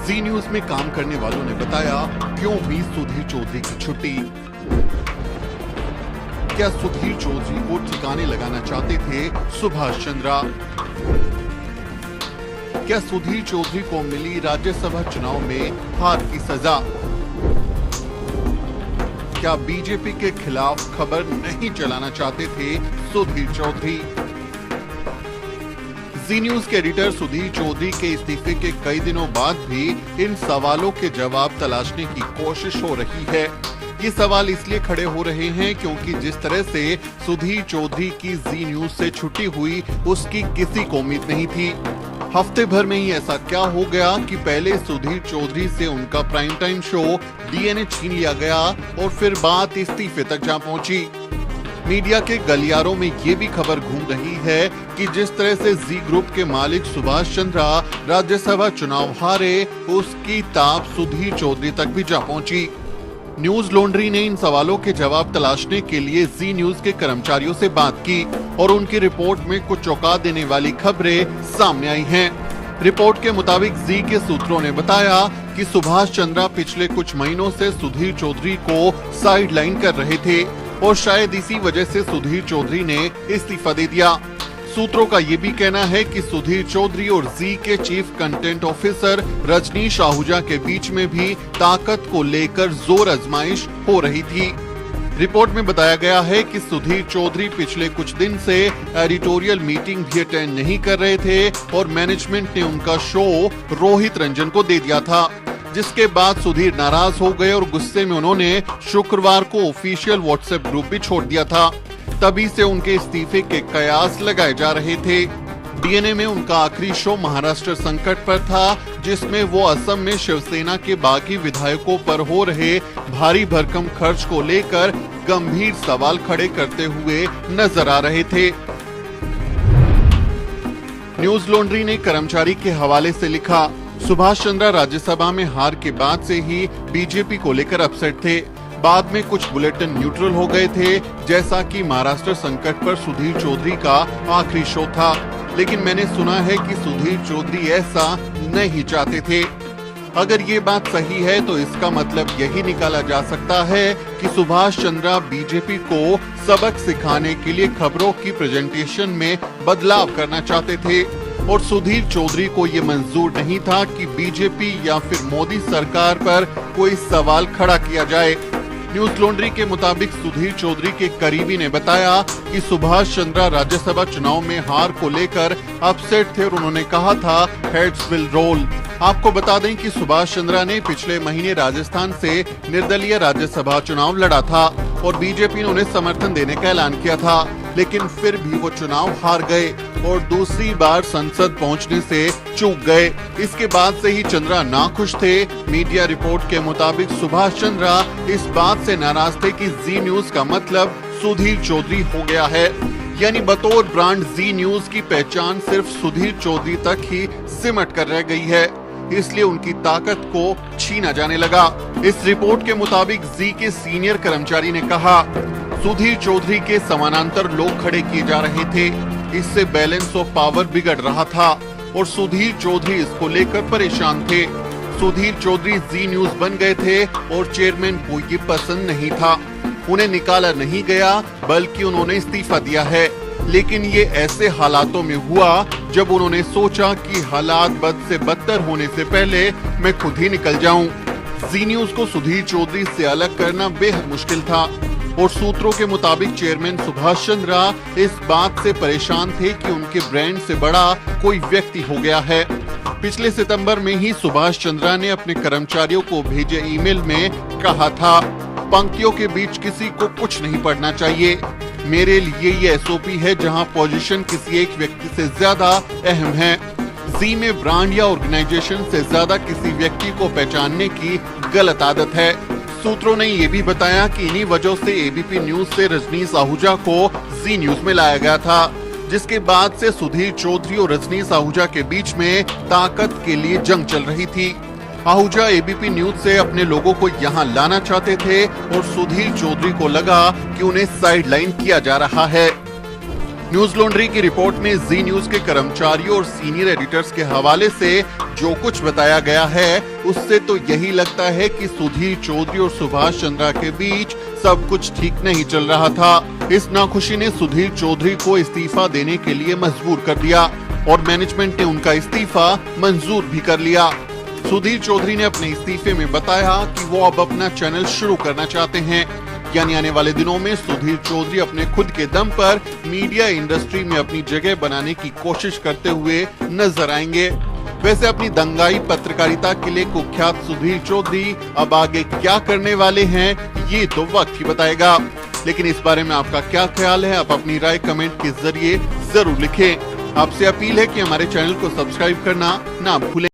जी news में काम करने वालों ने बताया क्यों हुई सुधीर चौधरी की छुट्टी। क्या सुधीर चौधरी को ठिकाने लगाना चाहते थे सुभाष चंद्रा? क्या सुधीर चौधरी को मिली राज्यसभा चुनाव में हार की सजा? क्या बीजेपी के खिलाफ खबर नहीं चलाना चाहते थे सुधीर चौधरी? जी न्यूज के एडिटर सुधीर चौधरी के इस्तीफे के कई दिनों बाद भी इन सवालों के जवाब तलाशने की कोशिश हो रही है। ये सवाल इसलिए खड़े हो रहे हैं क्योंकि जिस तरह से सुधीर चौधरी की जी न्यूज से छुट्टी हुई उसकी किसी को उम्मीद नहीं थी। हफ्ते भर में ही ऐसा क्या हो गया कि पहले सुधीर चौधरी से उनका प्राइम टाइम शो डीएनए छीन लिया गया और फिर बात इस्तीफे तक जा पहुंची। मीडिया के गलियारों में ये भी खबर घूम रही है कि जिस तरह से जी ग्रुप के मालिक सुभाष चंद्रा राज्यसभा चुनाव हारे, उसकी ताप सुधीर चौधरी तक भी जा पहुंची। न्यूज लॉन्ड्री ने इन सवालों के जवाब तलाशने के लिए जी न्यूज के कर्मचारियों से बात की और उनकी रिपोर्ट में कुछ चौंका देने वाली खबरें सामने आई हैं। रिपोर्ट के मुताबिक जी के सूत्रों ने बताया कि सुभाष चंद्रा पिछले कुछ महीनों से सुधीर चौधरी को साइडलाइन कर रहे थे और शायद इसी वजह से सुधीर चौधरी ने इस्तीफा दे दिया। सूत्रों का ये भी कहना है कि सुधीर चौधरी और जी के chief content officer Rajneesh Ahuja के बीच में भी ताकत को लेकर जोर आजमाइश हो रही थी। रिपोर्ट में बताया गया है कि सुधीर चौधरी पिछले कुछ दिन से एडिटोरियल मीटिंग भी अटेंड नहीं कर रहे थे और मैनेजमेंट ने उनका शो रोहित रंजन को दे दिया था, जिसके बाद सुधीर नाराज हो गए और गुस्से में उन्होंने शुक्रवार को ऑफिशियल व्हाट्सएप ग्रुप भी छोड़ दिया था। तभी से उनके इस्तीफे के कयास लगाए जा रहे थे। डीएनए में उनका आखिरी शो महाराष्ट्र संकट पर था, जिसमें वो असम में शिवसेना के बागी विधायकों पर हो रहे भारी भरकम खर्च को लेकर गंभीर सवाल खड़े करते हुए नजर आ रहे थे। न्यूज लॉन्ड्री ने कर्मचारी के हवाले से लिखा, सुभाष चंद्रा राज्यसभा में हार के बाद से ही बीजेपी को लेकर अपसेट थे। बाद में कुछ बुलेटिन न्यूट्रल हो गए थे, जैसा कि महाराष्ट्र संकट पर सुधीर चौधरी का आखिरी शो था, लेकिन मैंने सुना है कि सुधीर चौधरी ऐसा नहीं चाहते थे। अगर ये बात सही है तो इसका मतलब यही निकाला जा सकता है कि सुभाष चंद्रा बीजेपी को सबक सिखाने के लिए खबरों की प्रेजेंटेशन में बदलाव करना चाहते थे और सुधीर चौधरी को ये मंजूर नहीं था कि बीजेपी या फिर मोदी सरकार पर कोई सवाल खड़ा किया जाए। न्यूज लॉन्ड्री के मुताबिक सुधीर चौधरी के करीबी ने बताया कि सुभाष चंद्रा राज्यसभा चुनाव में हार को लेकर अपसेट थे और उन्होंने कहा था हेड्स विल रोल। आपको बता दें कि सुभाष चंद्रा ने पिछले महीने राजस्थान से निर्दलीय राज्यसभा चुनाव लड़ा था और बीजेपी ने उन्हें समर्थन देने का ऐलान किया था, लेकिन फिर भी वो चुनाव हार गए और दूसरी बार संसद पहुंचने से चूक गए। इसके बाद से ही चंद्रा नाखुश थे। मीडिया रिपोर्ट के मुताबिक सुभाष चंद्रा इस बात से नाराज थे कि जी न्यूज का मतलब सुधीर चौधरी हो गया है, यानी बतौर ब्रांड जी न्यूज की पहचान सिर्फ सुधीर चौधरी तक ही सिमट कर रह गई है, इसलिए उनकी ताकत को छीना जाने लगा। इस रिपोर्ट के मुताबिक जी के सीनियर कर्मचारी ने कहा, सुधीर चौधरी के समानांतर लोग खड़े किए जा रहे थे, इससे बैलेंस ऑफ पावर बिगड़ रहा था और सुधीर चौधरी इसको लेकर परेशान थे। सुधीर चौधरी जी न्यूज बन गए थे और चेयरमैन को ये पसंद नहीं था। उन्हें निकाला नहीं गया बल्कि उन्होंने इस्तीफा दिया है, लेकिन ये ऐसे हालातों में हुआ जब उन्होंने सोचा कि हालात बद से बदतर होने से पहले मैं खुद ही निकल जाऊं। जी न्यूज को सुधीर चौधरी से अलग करना बेहद मुश्किल था और सूत्रों के मुताबिक चेयरमैन सुभाष चंद्रा इस बात से परेशान थे कि उनके ब्रांड से बड़ा कोई व्यक्ति हो गया है। पिछले सितंबर में ही सुभाष चंद्रा ने अपने कर्मचारियों को भेजे ईमेल में कहा था, पंक्तियों के बीच किसी को कुछ नहीं पढ़ना चाहिए। मेरे लिए ये एसओपी है जहां पोजीशन किसी एक व्यक्ति से ज्यादा अहम है। जी में ब्रांड या ऑर्गेनाइजेशन से ज्यादा किसी व्यक्ति को पहचानने की गलत आदत है। सूत्रों ने ये भी बताया कि इन्हीं वजहों से एबीपी न्यूज से रजनीश आहूजा को जी न्यूज में लाया गया था, जिसके बाद से सुधीर चौधरी और रजनीश आहूजा के बीच में ताकत के लिए जंग चल रही थी। आहूजा एबीपी न्यूज से अपने लोगों को यहां लाना चाहते थे और सुधीर चौधरी को लगा कि उन्हें साइडलाइन किया जा रहा है। न्यूज लॉन्ड्री की रिपोर्ट में जी न्यूज के कर्मचारियों और सीनियर एडिटर्स के हवाले से जो कुछ बताया गया है उससे तो यही लगता है कि सुधीर चौधरी और सुभाष चंद्रा के बीच सब कुछ ठीक नहीं चल रहा था। इस नाखुशी ने सुधीर चौधरी को इस्तीफा देने के लिए मजबूर कर दिया और मैनेजमेंट ने उनका इस्तीफा मंजूर भी कर लिया। सुधीर चौधरी ने अपने इस्तीफे में बताया कि वो अब अपना चैनल शुरू करना चाहते हैं, यानी आने वाले दिनों में सुधीर चौधरी अपने खुद के दम पर मीडिया इंडस्ट्री में अपनी जगह बनाने की कोशिश करते हुए नजर आएंगे। वैसे अपनी दंगाई पत्रकारिता के लिए कुख्यात सुधीर चौधरी अब आगे क्या करने वाले हैं ये तो वक्त ही बताएगा। लेकिन इस बारे में आपका क्या ख्याल है, आप अपनी राय कमेंट के जरिए जरूर लिखें। आपसे अपील है कि हमारे चैनल को सब्सक्राइब करना ना भूलें।